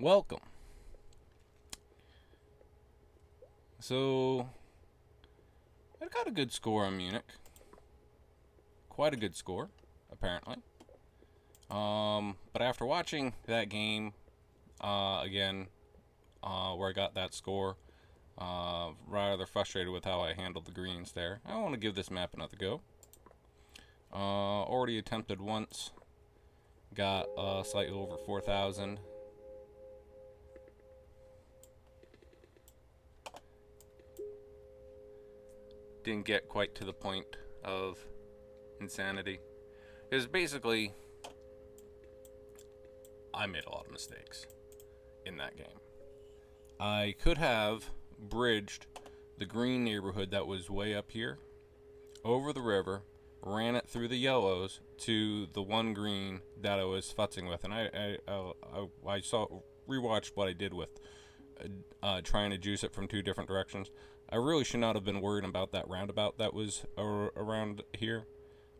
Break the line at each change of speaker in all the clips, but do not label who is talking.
Welcome. So, I got a good score on Munich. Quite a good score, apparently. But after watching that game again, where I got that score, rather frustrated with how I handled the greens there. I want to give this map another go. Already attempted once. Got slightly over 4,000. Didn't get quite to the point of insanity. Because basically, I made a lot of mistakes in that game. I could have bridged the green neighborhood that was way up here over the river, ran it through the yellows to the one green that I was futzing with, and I rewatched what I did with trying to juice it from two different directions. I really should not have been worried about that roundabout that was around here,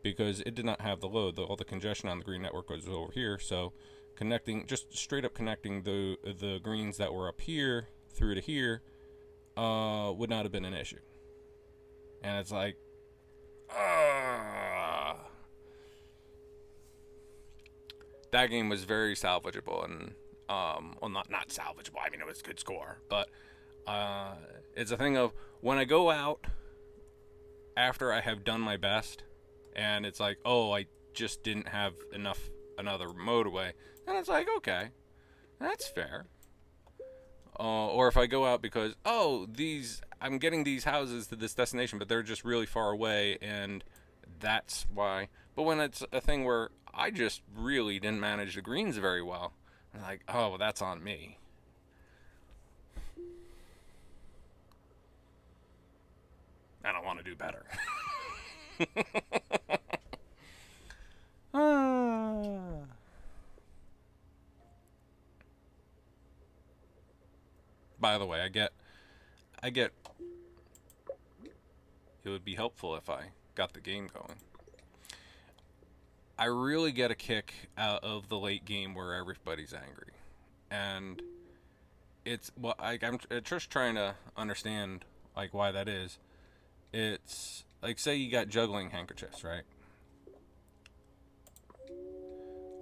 because it did not have the load. All the congestion on the green network was over here, so just straight up connecting the greens that were up here through to here would not have been an issue. And it's like, that game was very salvageable, and well, not salvageable. I mean, it was a good score, but it's a thing of when I go out after I have done my best, and it's like, oh, I just didn't have another motorway, and it's like, okay, that's fair. Or if I go out because, I'm getting these houses to this destination, but they're just really far away, and that's why. But when it's a thing where I just really didn't manage the greens very well, I'm like, oh, that's on me. And I want to do better. By the way, I get it would be helpful if I got the game going. I really get a kick out of the late game where everybody's angry. And I'm just trying to understand like why that is. It's like, say you got juggling handkerchiefs, right?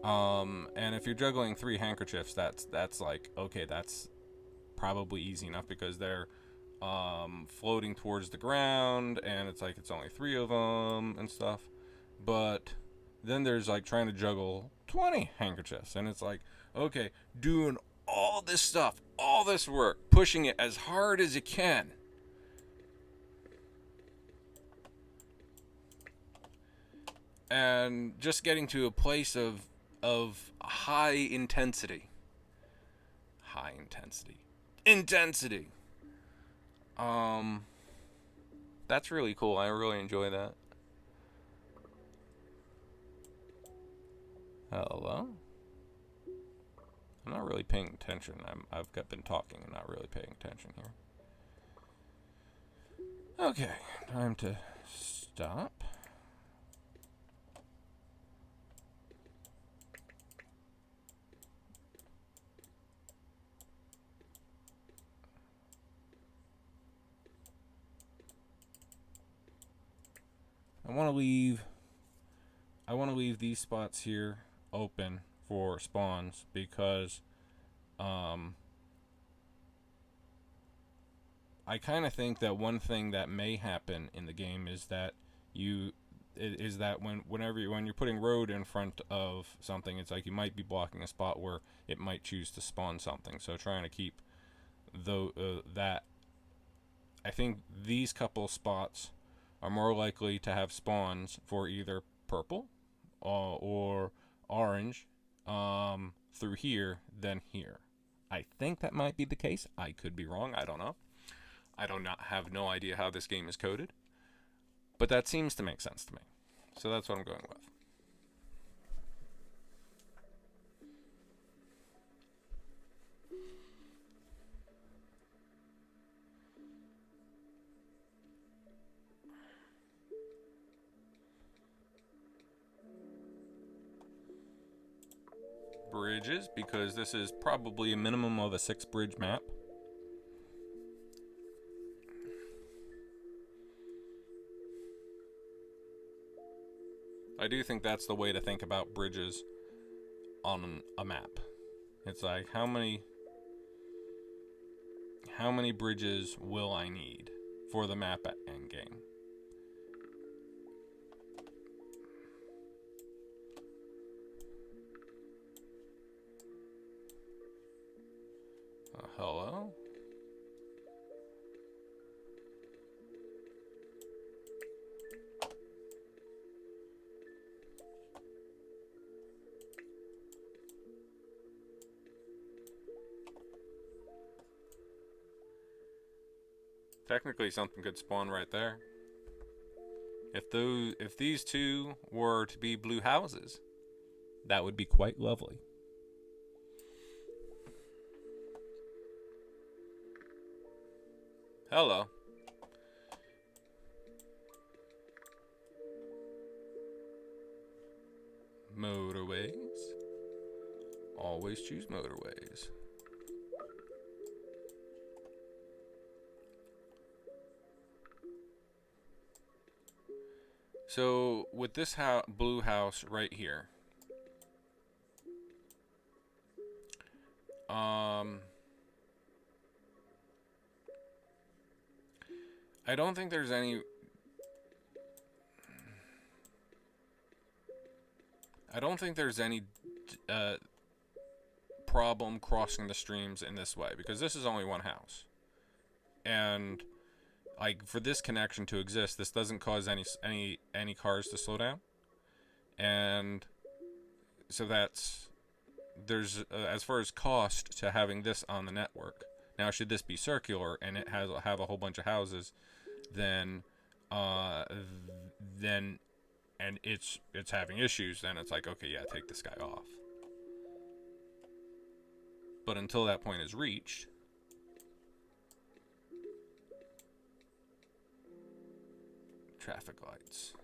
And if you're juggling 3 handkerchiefs, that's like, okay, that's probably easy enough because they're floating towards the ground, and it's like it's only 3 of them and stuff. But then there's like trying to juggle 20 handkerchiefs, and it's like, okay, doing all this stuff, all this work, pushing it as hard as you can. And just getting to a place of high intensity. Intensity. That's really cool. I really enjoy that. Hello? I'm not really paying attention. I've been talking and not really paying attention here. Okay, time to stop. I want to leave these spots here open for spawns because I kind of think that one thing that may happen in the game is that when you're putting road in front of something, it's like you might be blocking a spot where it might choose to spawn something. So trying to keep that, I think these couple spots are more likely to have spawns for either purple or orange through here than here. I think that might be the case. I could be wrong. I don't know. I have no idea how this game is coded, but that seems to make sense to me. So that's what I'm going with. Bridge bridges because this is probably a minimum of a 6-bridge map. I do think that's the way to think about bridges on a map. It's like, how many bridges will I need for the map at endgame? Hello? Technically, something could spawn right there. If these two were to be blue houses, that would be quite lovely. Hello. Motorways. Always choose motorways. So with this blue house right here, I don't think there's any. I don't think there's any problem crossing the streams in this way because this is only one house, and like for this connection to exist, this doesn't cause any cars to slow down, and so there's as far as cost to having this on the network. Now, should this be circular and it have a whole bunch of houses, then and it's having issues, then it's like, okay, yeah, take this guy off. But until that point is reached, traffic lights.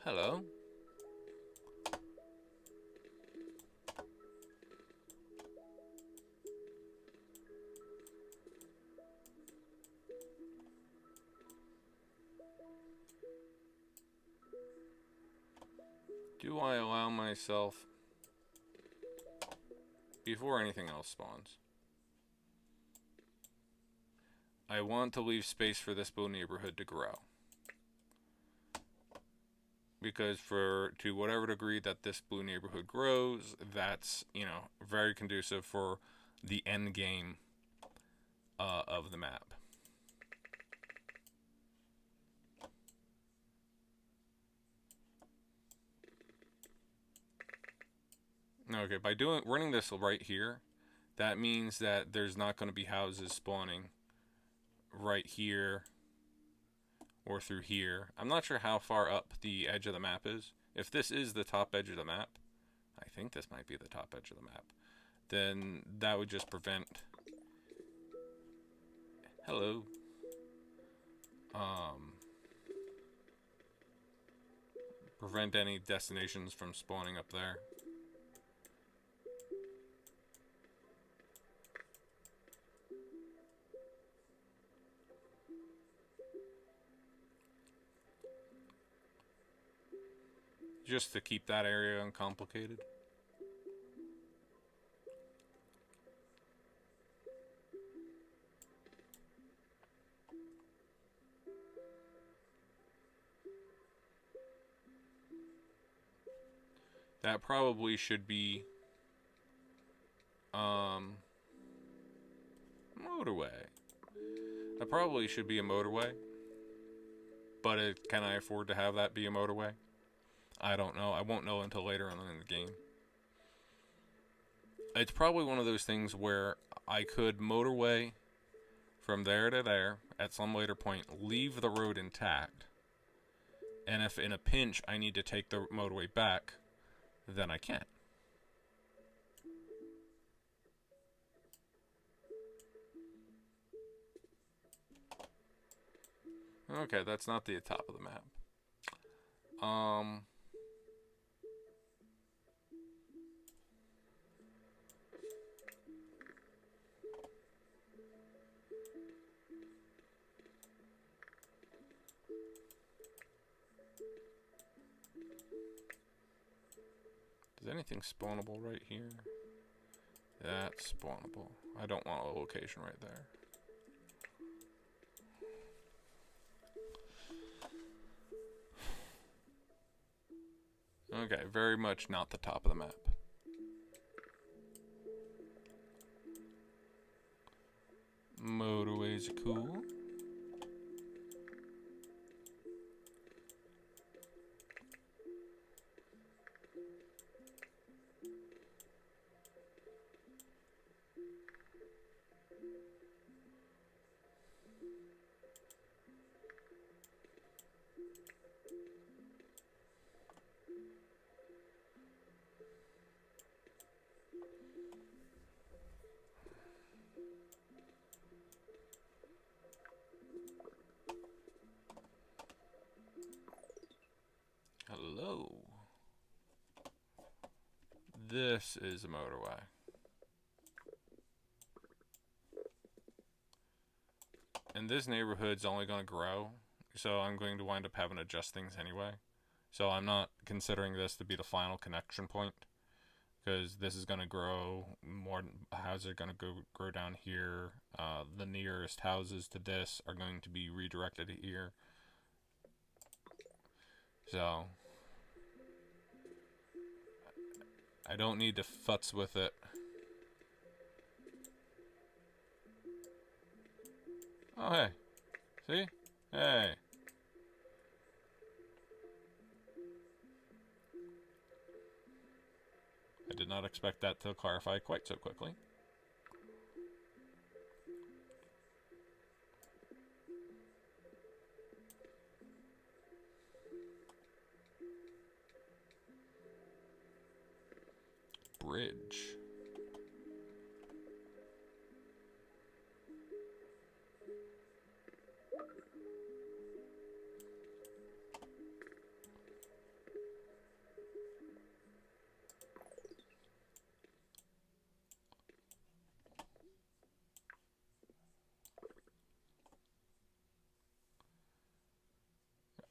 Hello. Do I allow myself before anything else spawns? I want to leave space for this blue neighborhood to grow. Because to whatever degree that this blue neighborhood grows, that's, very conducive for the end game of the map. Okay, by running this right here, that means that there's not going to be houses spawning right here or through here. I'm not sure how far up the edge of the map is. If this is the top edge of the map, I think this might be the top edge of the map, then that would just prevent... Hello. Prevent any destinations from spawning up there. Just to keep that area uncomplicated. That probably should be motorway. That probably should be a motorway. But can I afford to have that be a motorway? I don't know. I won't know until later on in the game. It's probably one of those things where I could motorway from there to there at some later point, leave the road intact, and if in a pinch I need to take the motorway back, then I can. Okay, that's not the top of the map. Um, is anything spawnable right here? That's spawnable. I don't want a location right there. Okay, very much not the top of the map. Motorways are cool. Hello. This is a motorway. And this neighborhood's only going to grow, so I'm going to wind up having to adjust things anyway. So I'm not considering this to be the final connection point, because this is going to grow. More houses are going to grow down here. The nearest houses to this are going to be redirected here. So I don't need to futz with it. Oh, hey. See? Hey. I did not expect that to clarify quite so quickly. Bridge.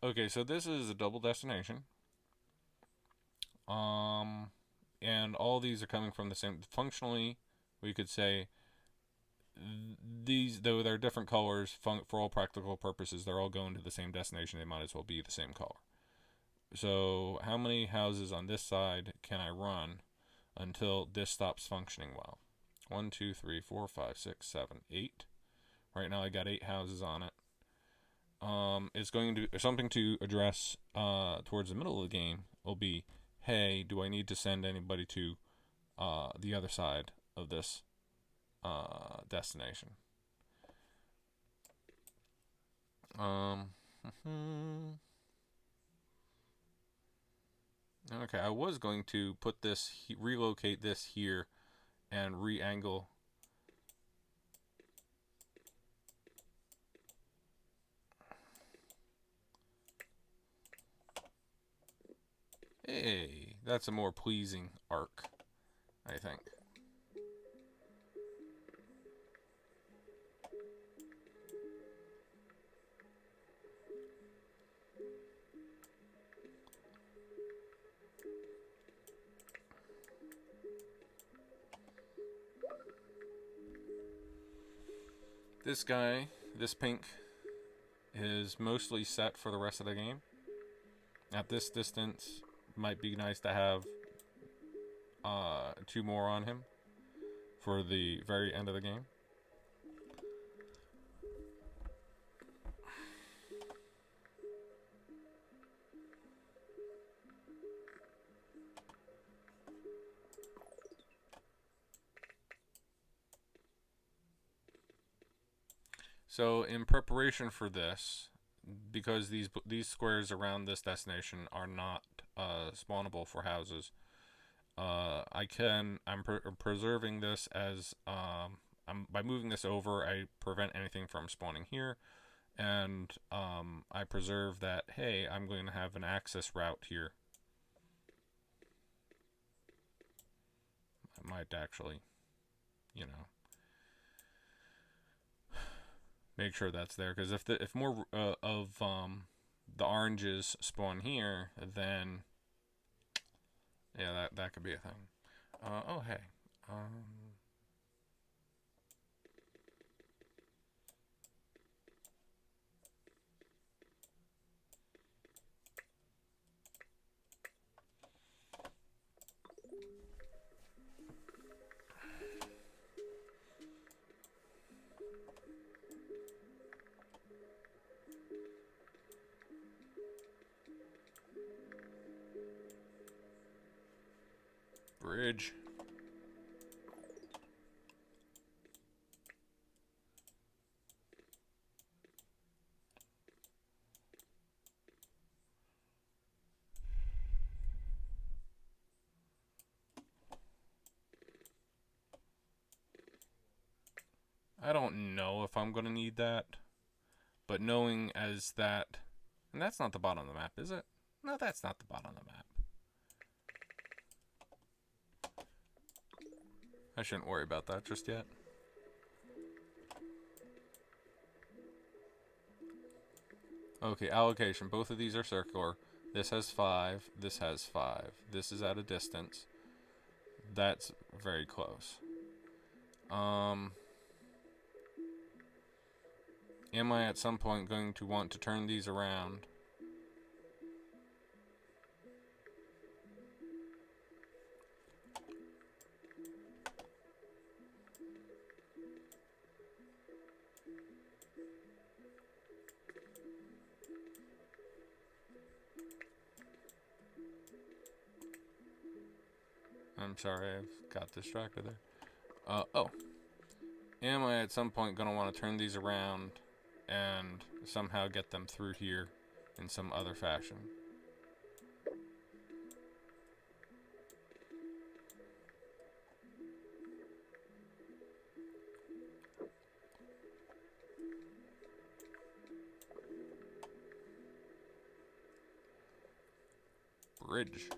Okay, so this is a double destination. And all these are coming from the same. Functionally, we could say these, though they're different colors, for all practical purposes, they're all going to the same destination. They might as well be the same color. So, how many houses on this side can I run until this stops functioning well? 1, 2, 3, 4, 5, 6, 7, 8. Right now, I got 8 houses on it. It's going to something to address towards the middle of the game will be, hey, do I need to send anybody to the other side of this destination? Okay, I was going to put this, relocate this here, and re-angle. Hey, that's a more pleasing arc, I think. This guy, this pink, is mostly set for the rest of the game. At this distance, might be nice to have 2 more on him for the very end of the game. So in preparation for this, because these squares around this destination are not spawnable for houses, I'm preserving this as by moving this over, I prevent anything from spawning here, and I preserve that, hey, I'm going to have an access route here. I might actually, you know, make sure that's there, because if more of the oranges spawn here, then yeah, that could be a thing. Oh hey, bridge. I don't know if I'm gonna need that, but knowing as that, and that's not the bottom of the map, is it? No, that's not the bottom of the map. I shouldn't worry about that just yet. Okay, allocation. Both of these are circular. This has 5. This has 5. This is at a distance. That's very close. Am I at some point going to want to turn these around? I'm sorry, I've got distracted there. Oh. Am I at some point going to want to turn these around and somehow get them through here in some other fashion? Bridge.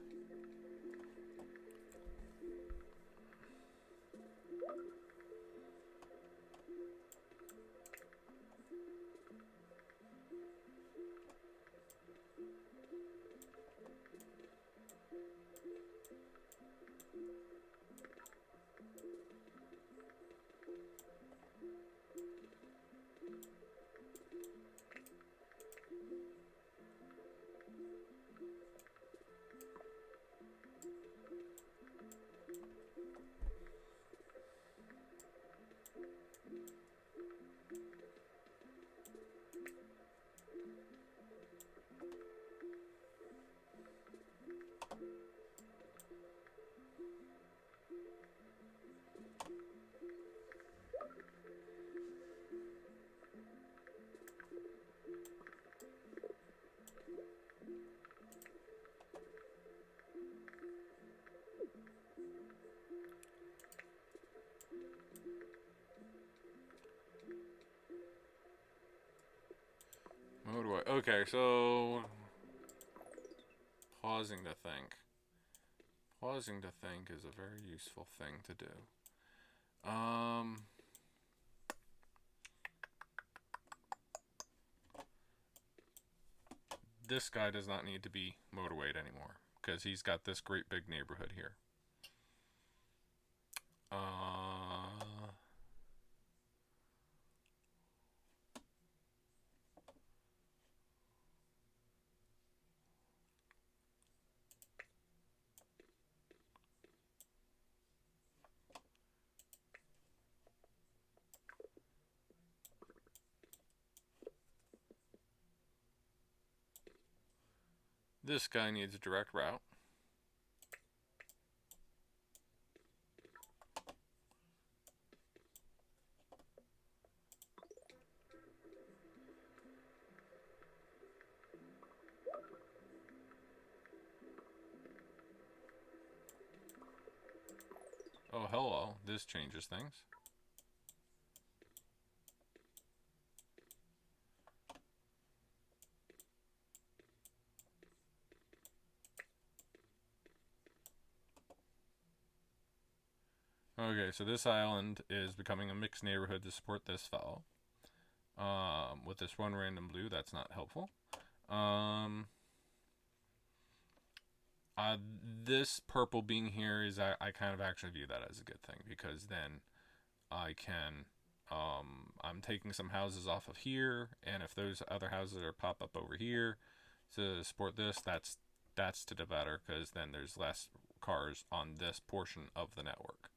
Okay, so pausing to think. Pausing to think is a very useful thing to do. This guy does not need to be motorwayed anymore because he's got this great big neighborhood here. This guy needs a direct route. Oh, hello. This changes things. Okay, so this island is becoming a mixed neighborhood to support this fellow. With this one random blue, that's not helpful. Um, uh, this purple being here is I kind of actually view that as a good thing because then I can I'm taking some houses off of here, and if those other houses are pop up over here to support this, that's to the better because then there's less cars on this portion of the network.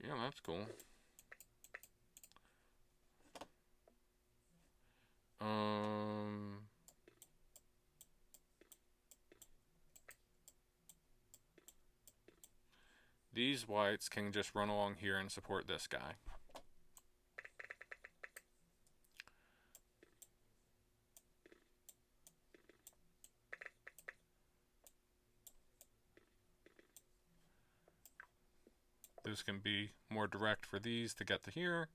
Yeah, that's cool. Um, these whites can just run along here and support this guy. This can be more direct for these to get to here.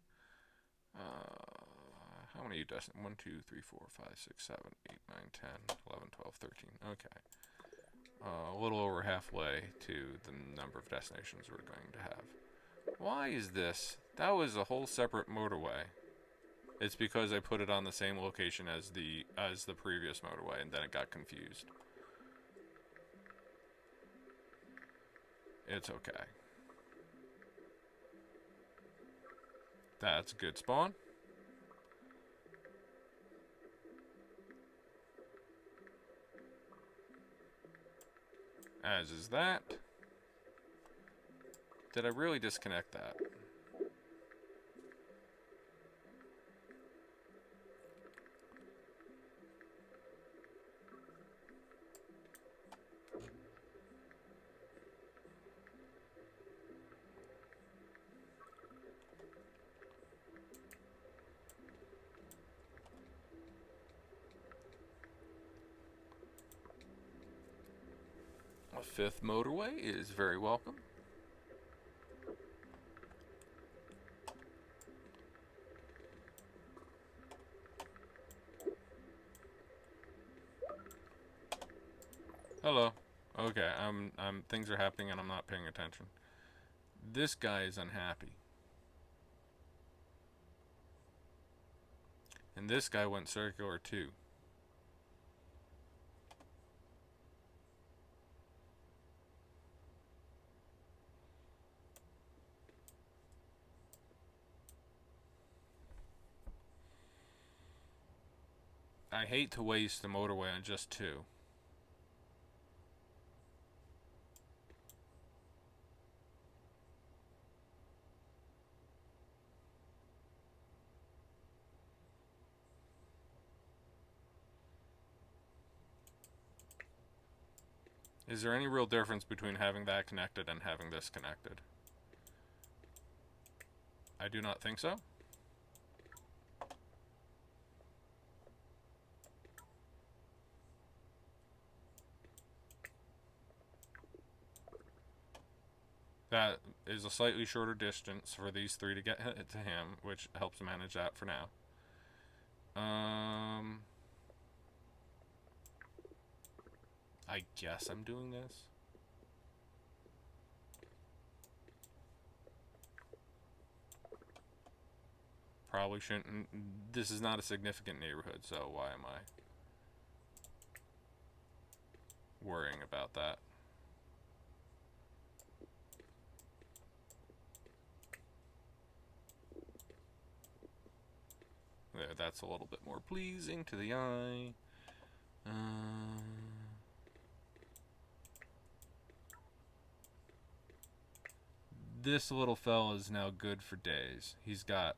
How many destinations? 1, 2, 3, 4, 5, 6, 7, 8, 9, 10, 11, 12, 13. Okay. A little over halfway to the number of destinations we're going to have. Why is this? That was a whole separate motorway. It's because I put it on the same location as the previous motorway, and then it got confused. It's okay. That's a good spawn. As is that. Did I really disconnect that? A fifth motorway is very welcome. Hello. Okay, things are happening and I'm not paying attention. This guy is unhappy. And this guy went circular too. I hate to waste the motorway on just two. Is there any real difference between having that connected and having this connected? I do not think so. That is a slightly shorter distance for these three to get to him, which helps manage that for now. I guess I'm doing this. Probably shouldn't. This is not a significant neighborhood, so why am I worrying about that? There, that's a little bit more pleasing to the eye. This little fella is now good for days. He's got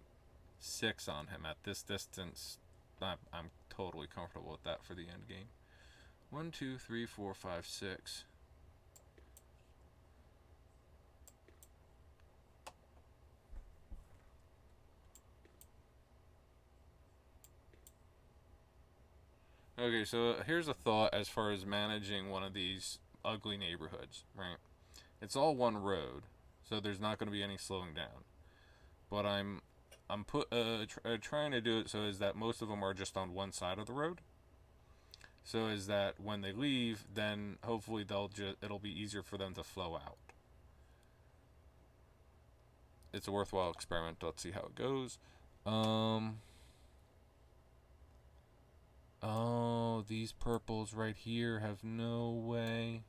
6 on him at this distance. I'm totally comfortable with that for the end game. 1, 2, 3, 4, 5, 6. Okay, so here's a thought as far as managing one of these ugly neighborhoods, right? It's all one road, so there's not going to be any slowing down. But I'm trying to do it so is that most of them are just on one side of the road. So is that when they leave, then hopefully it'll be easier for them to flow out. It's a worthwhile experiment. Let's see how it goes. Oh, these purples right here have no way.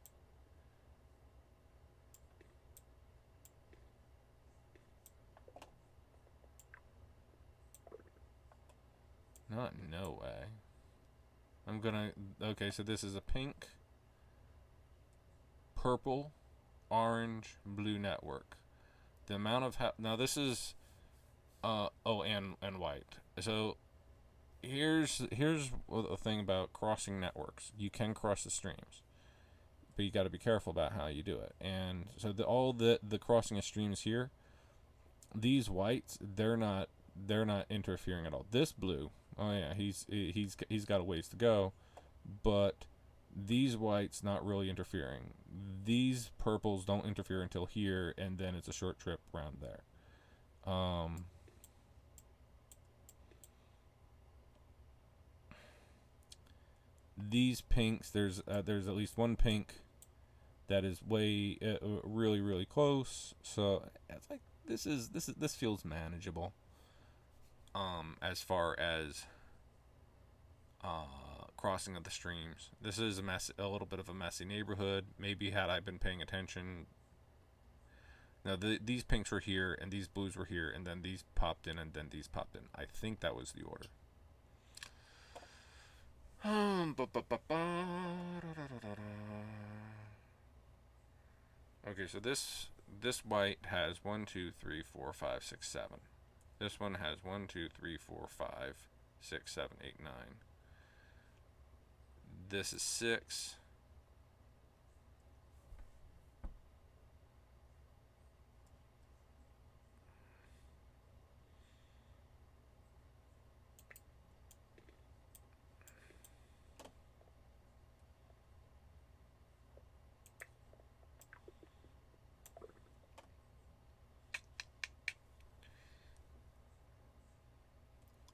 Not no way. I'm gonna, okay, so this is a pink, purple, orange, blue network. The amount of, now this is, and white. So here's a thing about crossing networks. You can cross the streams, but you got to be careful about how you do it. And so all the crossing of streams here, these whites, they're not interfering at all. This blue, oh yeah, he's got a ways to go, but these whites not really interfering. These purples don't interfere until here, and then it's a short trip around there. These pinks, there's at least one pink that is way really close. So it's like this feels manageable. As far as crossing of the streams, this is a little bit of a messy neighborhood. Maybe had I been paying attention. Now these pinks were here, and these blues were here, and then these popped in, and then these popped in. I think that was the order. Okay, so this white has 1, 2, 3, 4, 5, 6, 7. This one has 1, 2, 3, 4, 5, 6, 7, 8, 9. This is 6.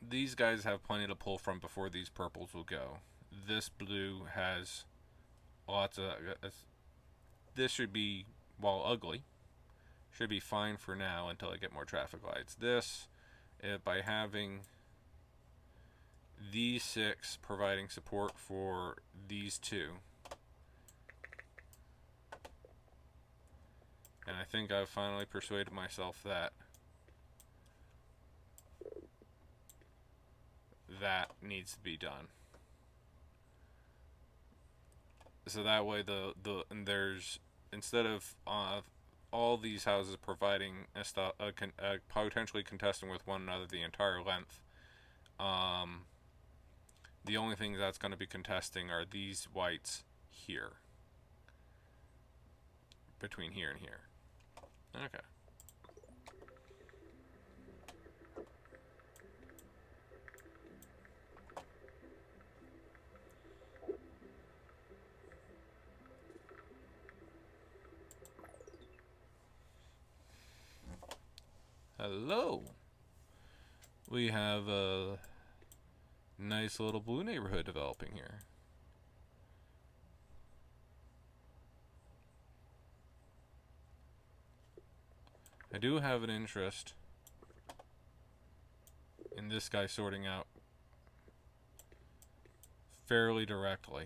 These guys have plenty to pull from before these purples will go. This blue has lots of. This should be, while ugly, should be fine for now until I get more traffic lights. This, by having these 6 providing support for these 2. And I think I've finally persuaded myself that that needs to be done. So that way and there's, instead of all these houses providing potentially contesting with one another the entire length, the only thing that's going to be contesting are these whites here, between here and here. Okay. Hello. We have a nice little blue neighborhood developing here. I do have an interest in this guy sorting out fairly directly.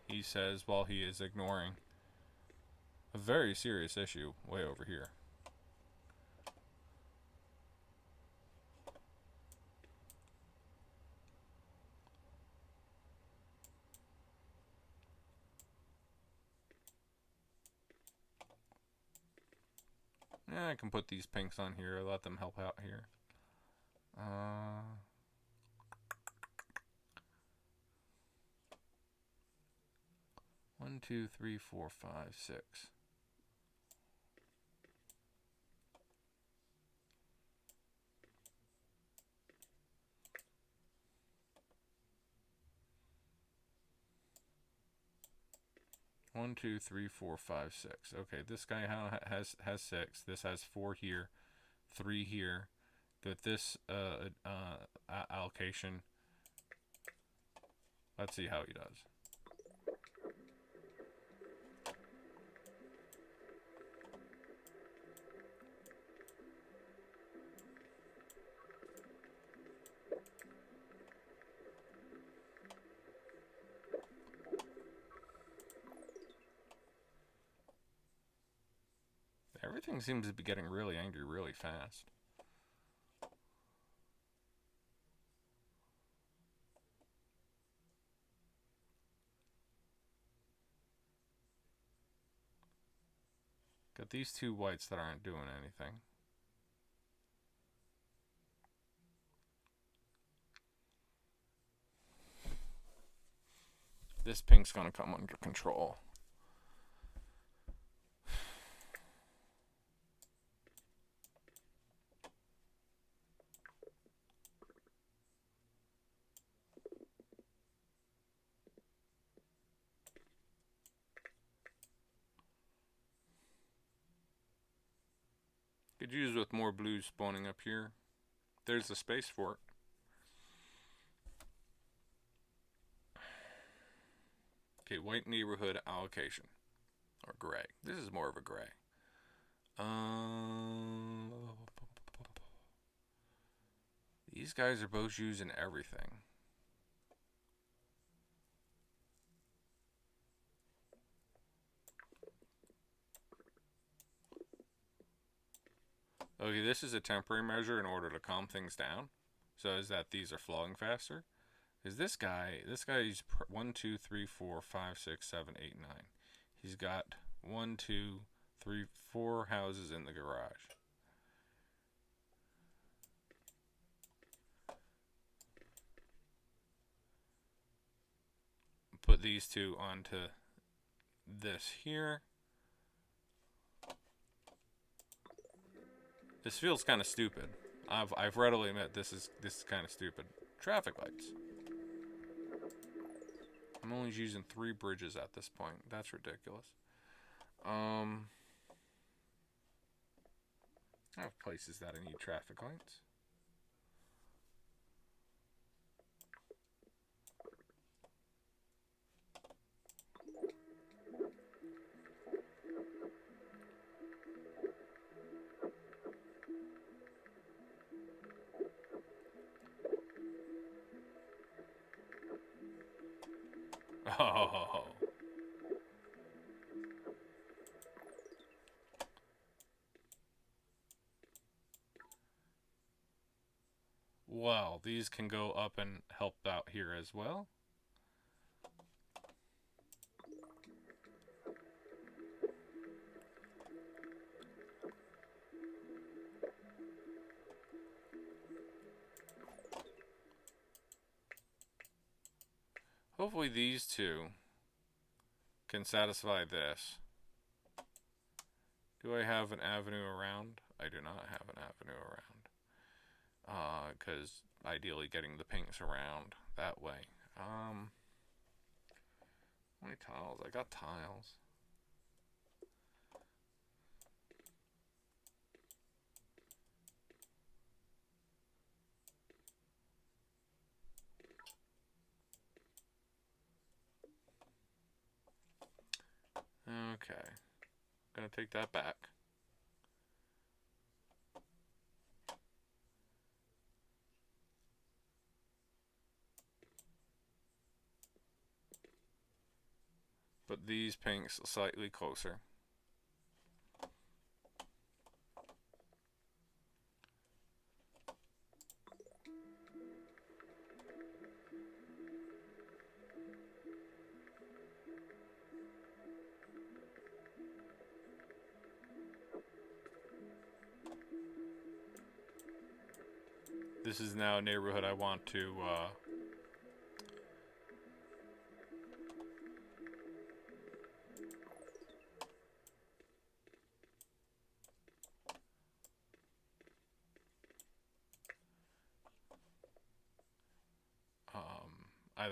He says while he is ignoring a very serious issue way over here. I can put these pinks on here, let them help out here. 1, 2, 3, 4, 5, 6. One, two, three, four, five, six. Okay, this guy has 6. This has 4 here, 3 here. With this allocation, let's see how he does. Everything seems to be getting really angry really fast. Got these 2 whites that aren't doing anything. This pink's gonna come under control. Could use with more blues spawning up here. There's the space for it. Okay, white neighborhood allocation. Or gray. This is more of a gray. These guys are both using everything. Okay, this is a temporary measure in order to calm things down. So is that these are flowing faster? Because this guy's 1, 2, 3, 4, 5, 6, 7, 8, 9. He's got 1, 2, 3, 4 houses in the garage. Put these 2 onto this here. This feels kind of stupid. I've readily admit this is kind of stupid. Traffic lights. I'm only using 3 bridges at this point. That's ridiculous. I have places that I need traffic lights. Oh. Well, these can go up and help out here as well. Hopefully these 2 can satisfy this. Do I have an avenue around? I do not have an avenue around. Because ideally getting the pinks around that way. How many tiles? I got tiles. Okay. I'm gonna take that back. Put these pinks slightly closer. This is now a neighborhood I want to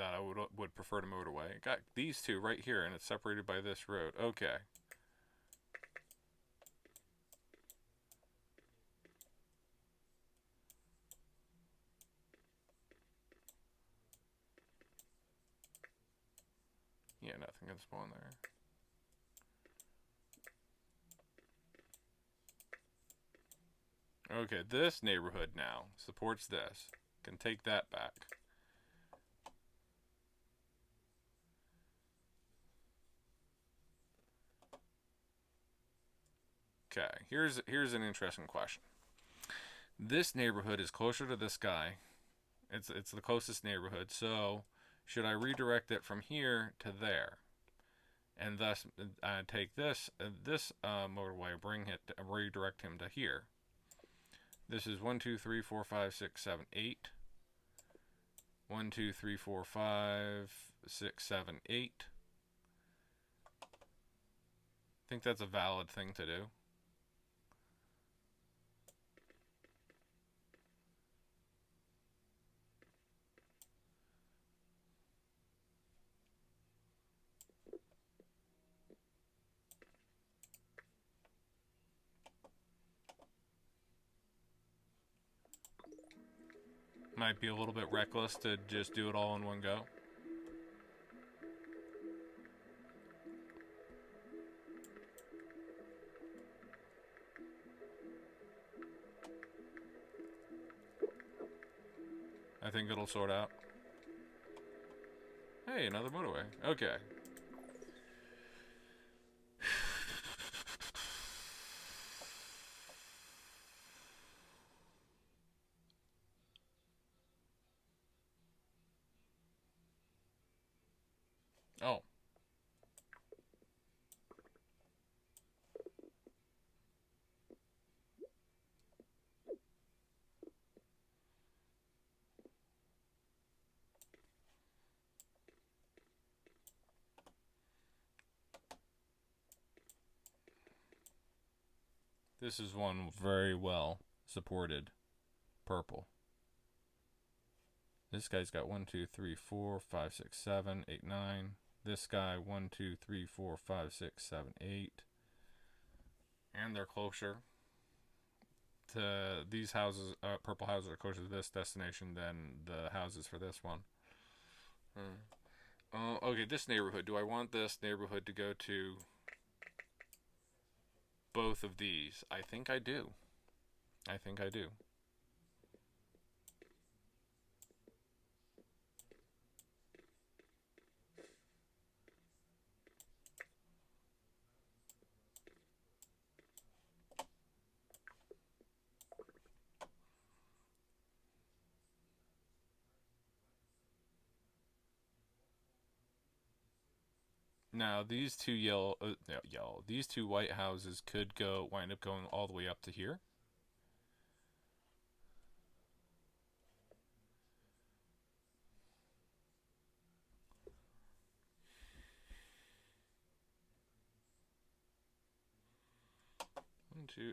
that I would prefer to motorway. Got these two right here, and it's separated by this road. Okay. Yeah, nothing can spawn there. Okay, this neighborhood now supports this. Can take that back. Okay, here's an interesting question. This neighborhood is closer to this guy. It's the closest neighborhood. So, should I redirect it from here to there, and thus take this motorway, redirect him to here? This is 1, 2, 3, 4, 5, 6, 7, 8. 1, 2, 3, 4, 5, 6, 7, 8. I think that's a valid thing to do. Might be a little bit reckless to just do it all in one go. I think it'll sort out. Hey, another motorway. Okay. Oh. This is one very well supported purple. This guy's got 1, 2, 3, 4, 5, 6, 7, 8, 9. This guy 1, 2, 3, 4, 5, 6, 7, 8. And they're closer to these houses. Purple houses are closer to this destination than the houses for this one. Okay, this neighborhood. Do I want this neighborhood to go to both of these? I think I do. I think I do. Now these two these two white houses could wind up going all the way up to here.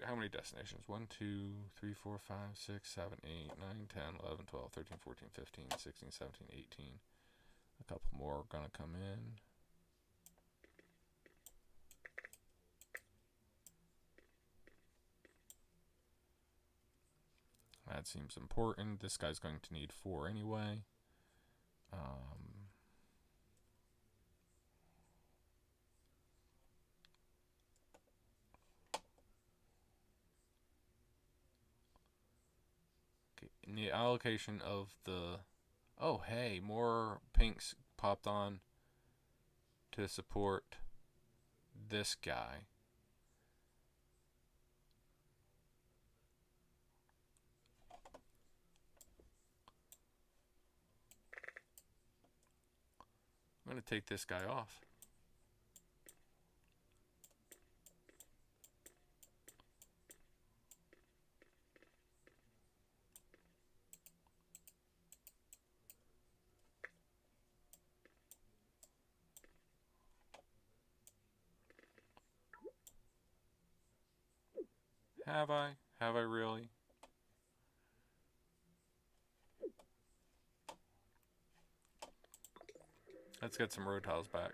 How many destinations? 1, 2, 3, 4, 5, 6, 7, 8, 9, 10, 11, 12, 13, 14, 15, 16, 17, 18. A couple more are gonna come in. That seems important. This guy's going to need 4 anyway. Okay, in the allocation of the... Oh, hey, more pinks popped on to support this guy. I'm going to take this guy off. Have I? Have I really? Let's get some road tiles back.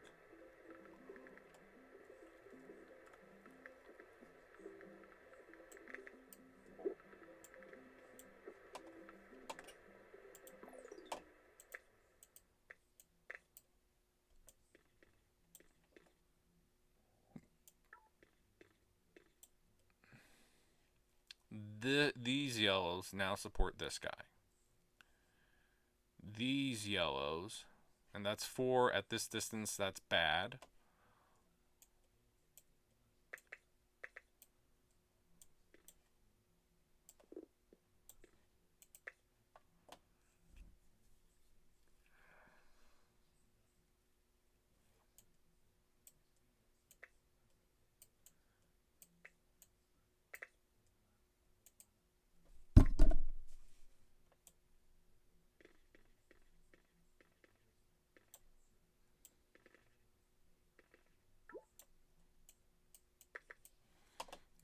These yellows now support this guy. These yellows, and that's 4 at this distance, that's bad.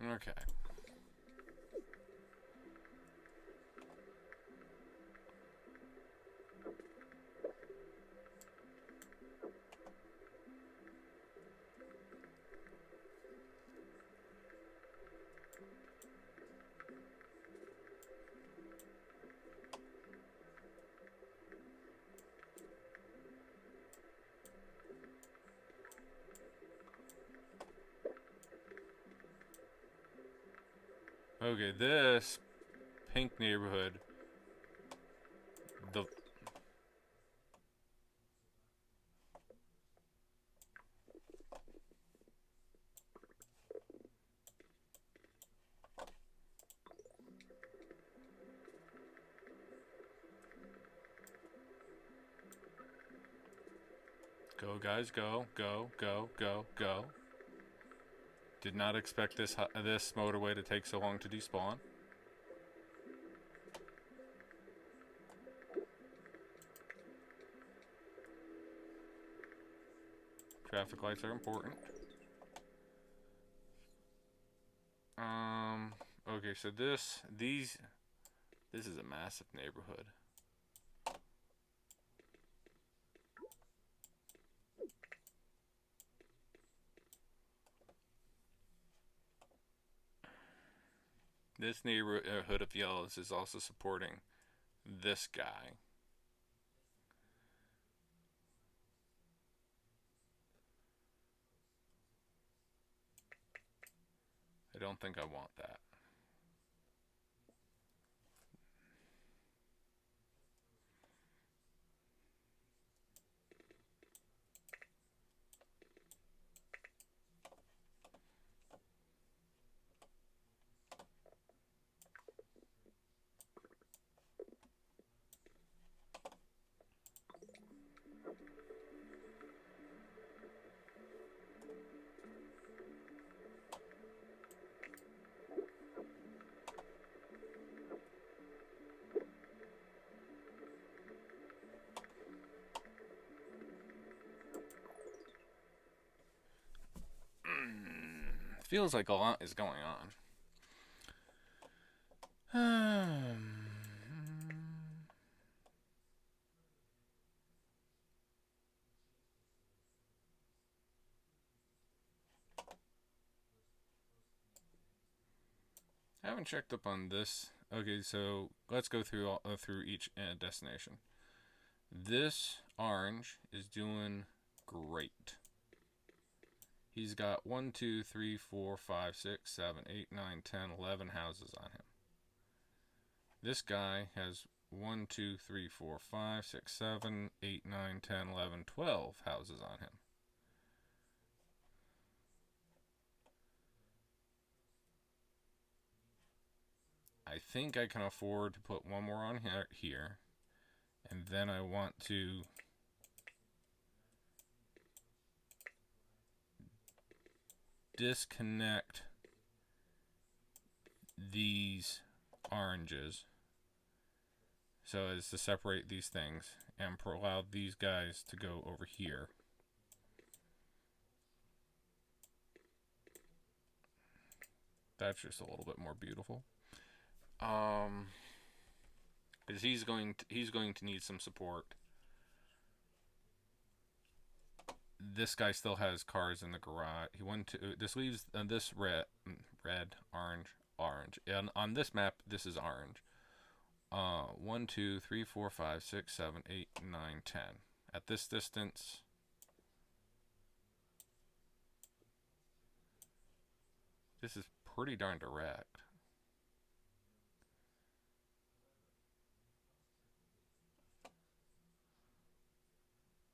Okay. Okay, this pink neighborhood, the go guys, go, go, go, go, go. Did not expect this motorway to take so long to despawn. Traffic lights are important. Okay, so this is a massive neighborhood. This neighborhood of yellows is also supporting this guy. I don't think I want that. Feels like a lot is going on. I haven't checked up on this. Okay, so let's go through through each destination. This orange is doing great. He's got 1, 2, 3, 4, 5, 6, 7, 8, 9, 10, 11 houses on him. This guy has 1, 2, 3, 4, 5, 6, 7, 8, 9, 10, 11, 12 houses on him. I think I can afford to put one more on here. And then I want to disconnect these oranges so as to separate these things and allow these guys to go over here. That's just a little bit more beautiful. Because he's going to need some support. this guy still has cars in the garage. He went to this leaves this red, orange. And on this map, this is orange. 1, 2, 3, 4, 5, 6, 7, 8, 9, 10. At this distance, this is pretty darn direct.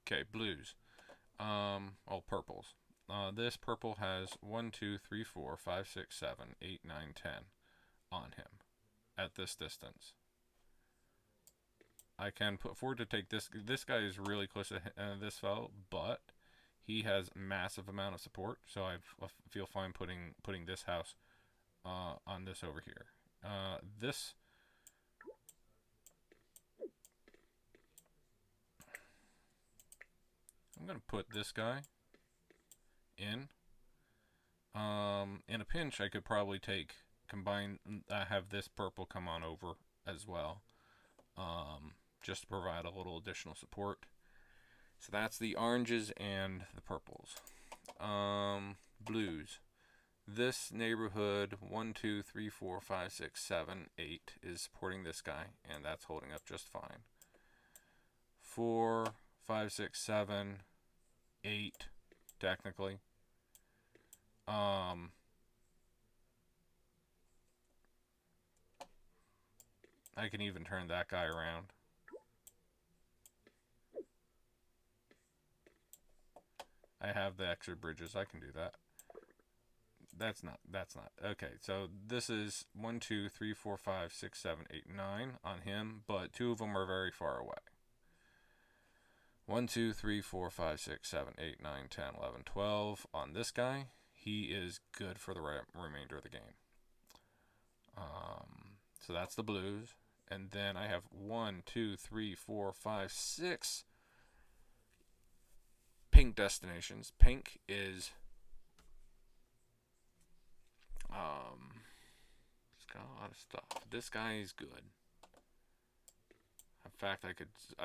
Okay, blues. Purples. This purple has 1, 2, 3, 4, 5, 6, 7, 8, 9, 10 on him at this distance. I can put forward to take this. This guy is really close to this fellow, but he has massive amount of support, so I feel fine putting this house on this over here. This I'm gonna put this guy in. In a pinch, I could probably have this purple come on over as well, just to provide a little additional support. So that's the oranges and the purples. Blues. This neighborhood 1, 2, 3, 4, 5, 6, 7, 8 is supporting this guy, and that's holding up just fine. 4, 5, 6, 7, 8, technically. I can even turn that guy around. I have the extra bridges. I can do that. That's not. Okay, so this is 1, 2, 3, 4, 5, 6, 7, 8, 9 on him, but 2 of them are very far away. 1, 2, 3, 4, 5, 6, 7, 8, 9, 10, 11, 12 on this guy. He is good for the remainder of the game. So that's the blues. And then I have 1, 2, 3, 4, 5, 6 pink destinations. Pink is it's got a lot of stuff. This guy is good. In fact, I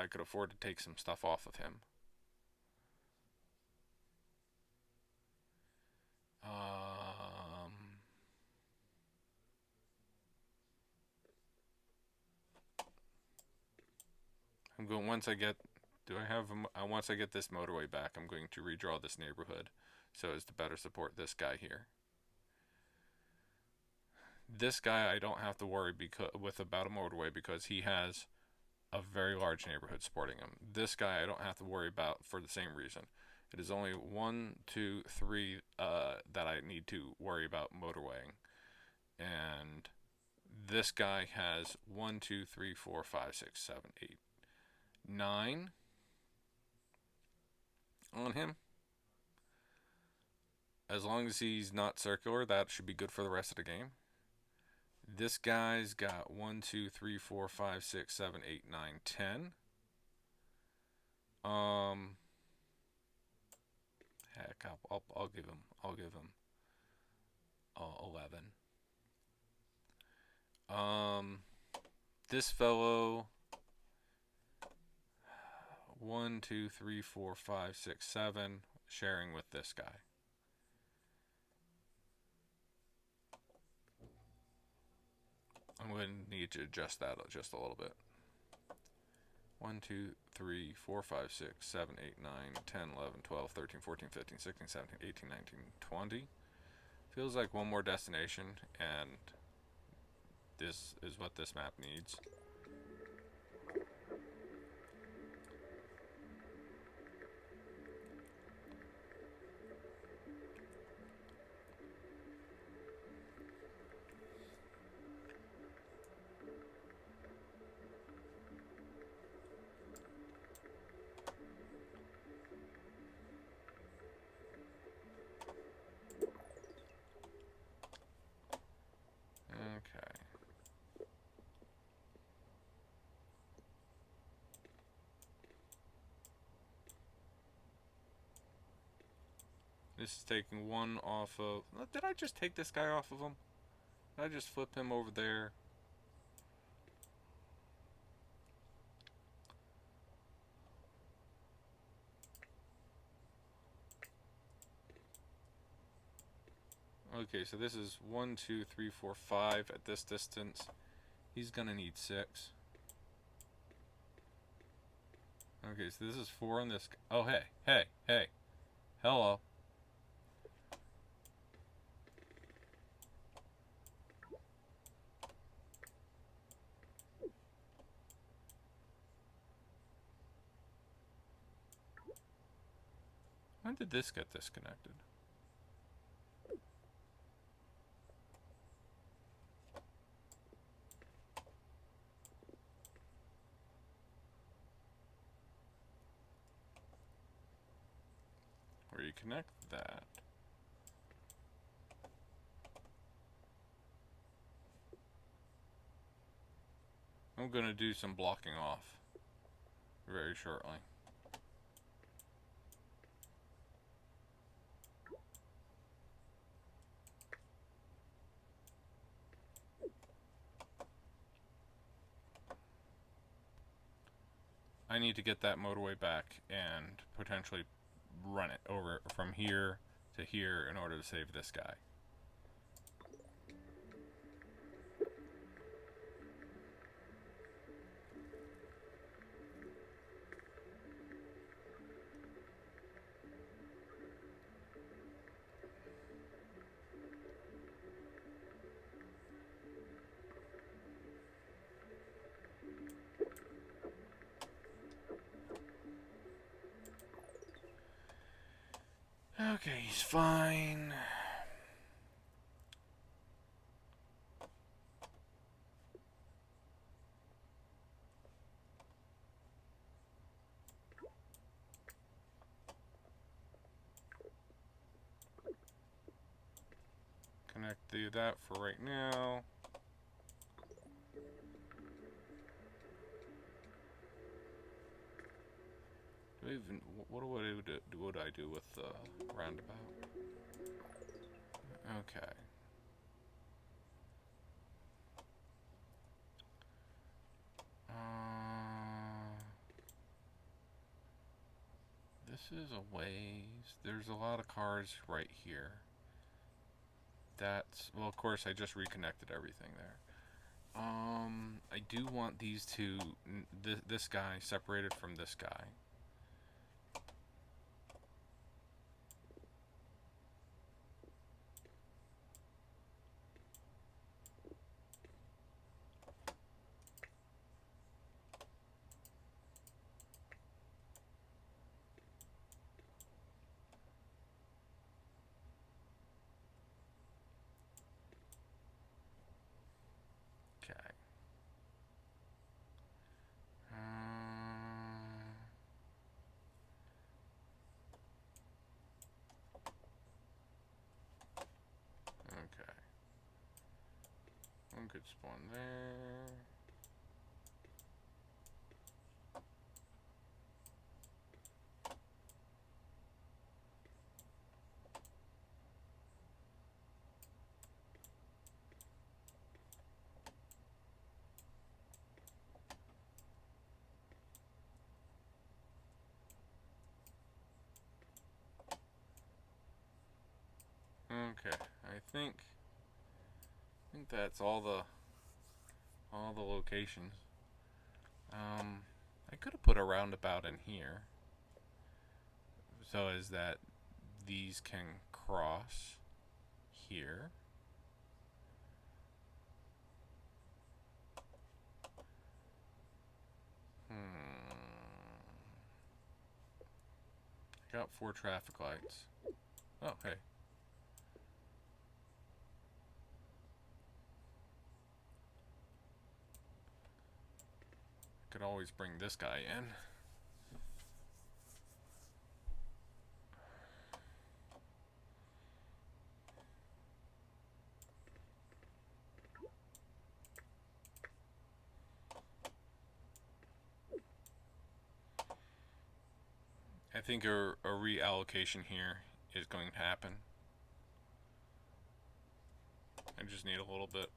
could afford to take some stuff off of him. I'm going once I get. Once I get this motorway back, I'm going to redraw this neighborhood so as to better support this guy here. This guy I don't have to worry about a motorway because he has a very large neighborhood supporting him. This guy I don't have to worry about for the same reason. It is only 1, 2, 3 that I need to worry about motorwaying. And this guy has 1, 2, 3, 4, 5, 6, 7, 8, 9 on him. As long as he's not circular, that should be good for the rest of the game. This guy's got 1, 2, 3, 4, 5, 6, 7, 8, 9, 10. Heck, I'll give him 11. This fellow 1, 2, 3, 4, 5, 6, 7 sharing with this guy. I'm going to need to adjust that just a little bit. 1, 2, 3, 4, 5, 6, 7, 8, 9, 10, 11, 12, 13, 14, 15, 16, 17, 18, 19, 20. Feels like one more destination, and this is what this map needs. This is taking one off of... Did I just take this guy off of him? Did I just flip him over there? Okay, so this is 1, 2, 3, 4, 5 at this distance. He's gonna need 6. Okay, so this is 4 on this. Oh, hey, hey, hey. Hello. When did this get disconnected? Where you connect that. I'm gonna do some blocking off very shortly. I need to get that motorway back and potentially run it over from here to here in order to save this guy. Okay, he's fine. Do that for right now. Do I even, what would I do with the roundabout? Okay. This is a ways. There's a lot of cars right here. That's, well, of course, I just reconnected everything there. I do want these two, this guy separated from this guy. Okay. Okay. One could spawn there. Okay, I think that's all the locations. I could have put a roundabout in here, so as that these can cross here. Got 4 traffic lights. Oh, hey. Could always bring this guy in. I think a reallocation here is going to happen. I just need a little bit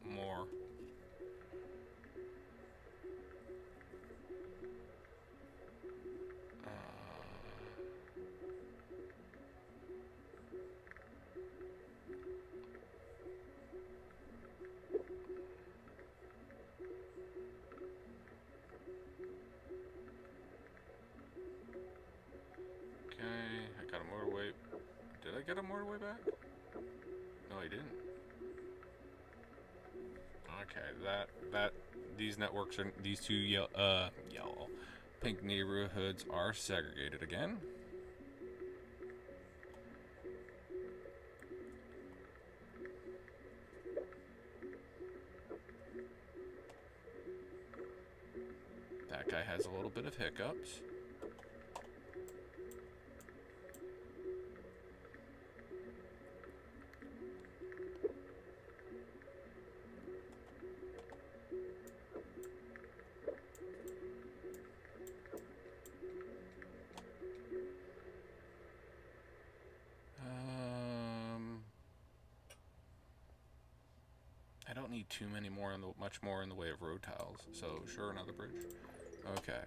more. Okay, these networks are these two yellow pink neighborhoods are segregated again. That guy has a little bit of hiccups. I don't need too many more much more in the way of road tiles. So sure, another bridge. Okay.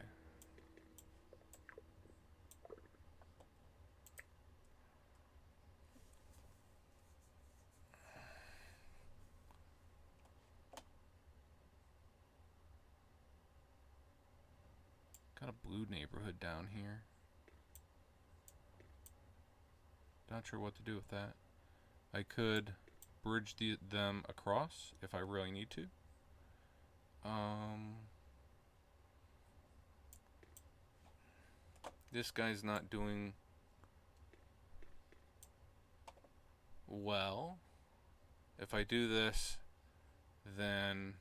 Got a blue neighborhood down here. Not sure what to do with that. I could bridge them across if I really need to. This guy's not doing well. If I do this, then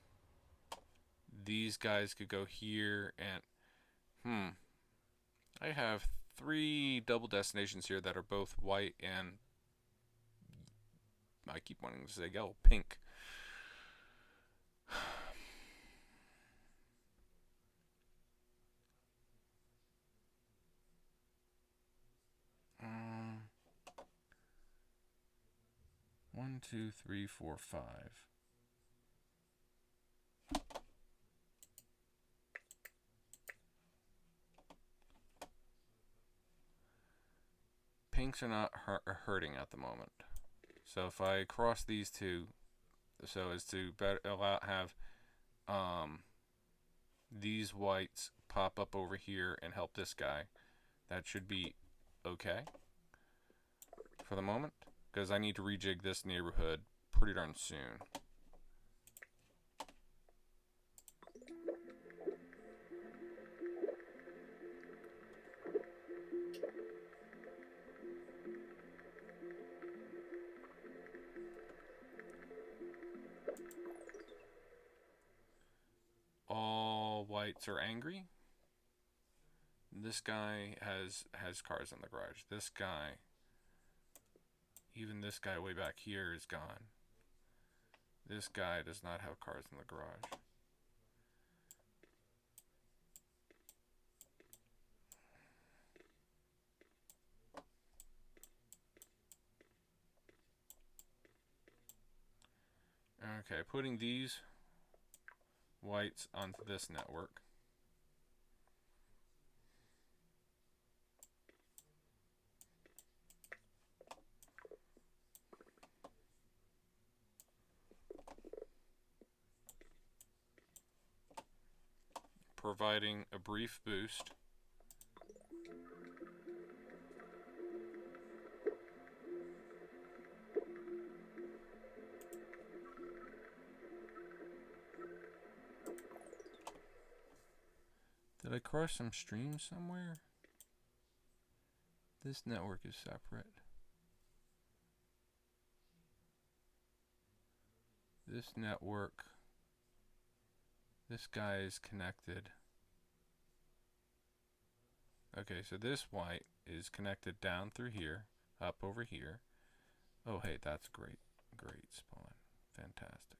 these guys could go here and I have 3 double destinations here that are both white and I keep wanting to say yellow, pink. One, two, three, four, five. Pinks are not hurting at the moment. So if I cross these two, so as to better have these whites pop up over here and help this guy, that should be okay for the moment, because I need to rejig this neighborhood pretty darn soon. All whites are angry. This guy has cars in the garage. This guy, even this guy way back here is gone. This guy does not have cars in the garage. Okay, putting these whites onto this network. Providing a brief boost. Did I cross some streams somewhere? This network is separate. This network, this guy is connected. Okay, so this white is connected down through here, up over here. Oh, hey, that's great. Great spawn. Fantastic.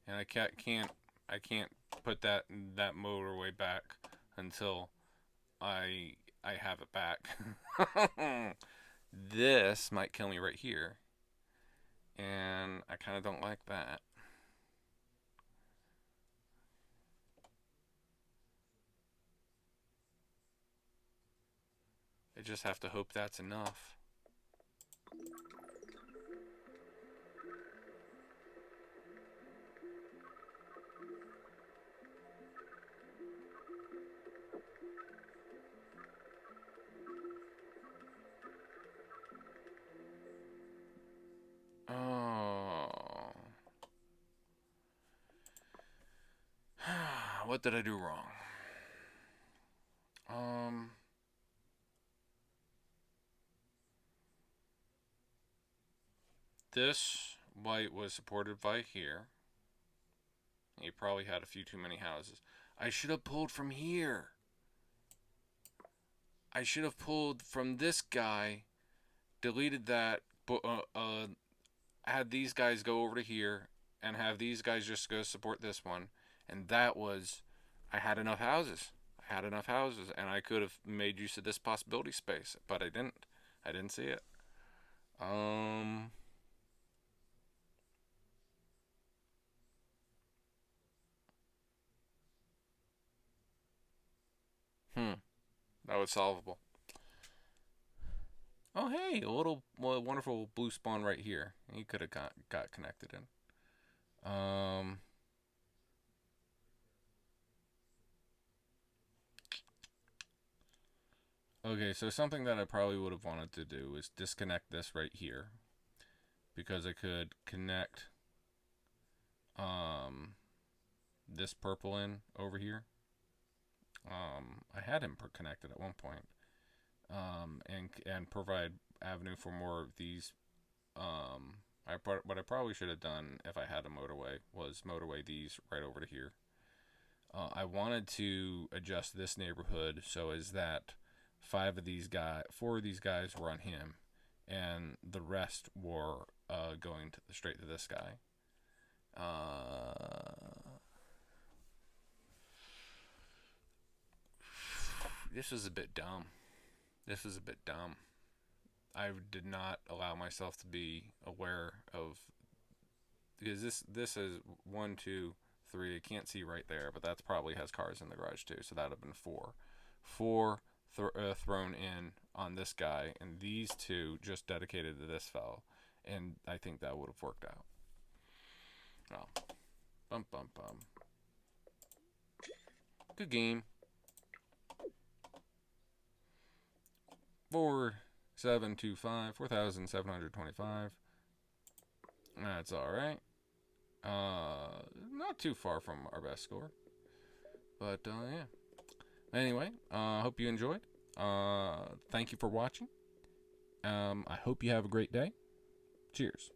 And I can't put that motorway back until I I have it back. This might kill me right here. And I kind of don't like that. I just have to hope that's enough. Oh. What did I do wrong? Um, this white was supported by here. He probably had a few too many houses. I should have pulled from here. I should have pulled from this guy, deleted that, had these guys go over to here, and have these guys just go support this one. And that was, I had enough houses. I had enough houses, and I could have made use of this possibility space, but I didn't. I didn't see it. Um, that was solvable. Oh, hey, a little wonderful blue spawn right here. He could have got connected in. Okay, so something that I probably would have wanted to do is disconnect this right here, because I could connect um this purple in over here. I had him connected at one point, and provide avenue for more of these. What I probably should have done if I had a motorway was motorway these right over to here. I wanted to adjust this neighborhood so as that four of these guys were on him, and the rest were going straight to this guy. This is a bit dumb. This is a bit dumb. I did not allow myself to be aware of, because this is 1, 2, 3. I can't see right there, but that probably has cars in the garage too. So that'd have been four thrown in on this guy, and these two just dedicated to this fellow, and I think that would have worked out. Oh, bum bum bum. Good game. 4725, 4,725. That's all right. Not too far from our best score, but yeah. Anyway, hope you enjoyed. Thank you for watching. I hope you have a great day. Cheers.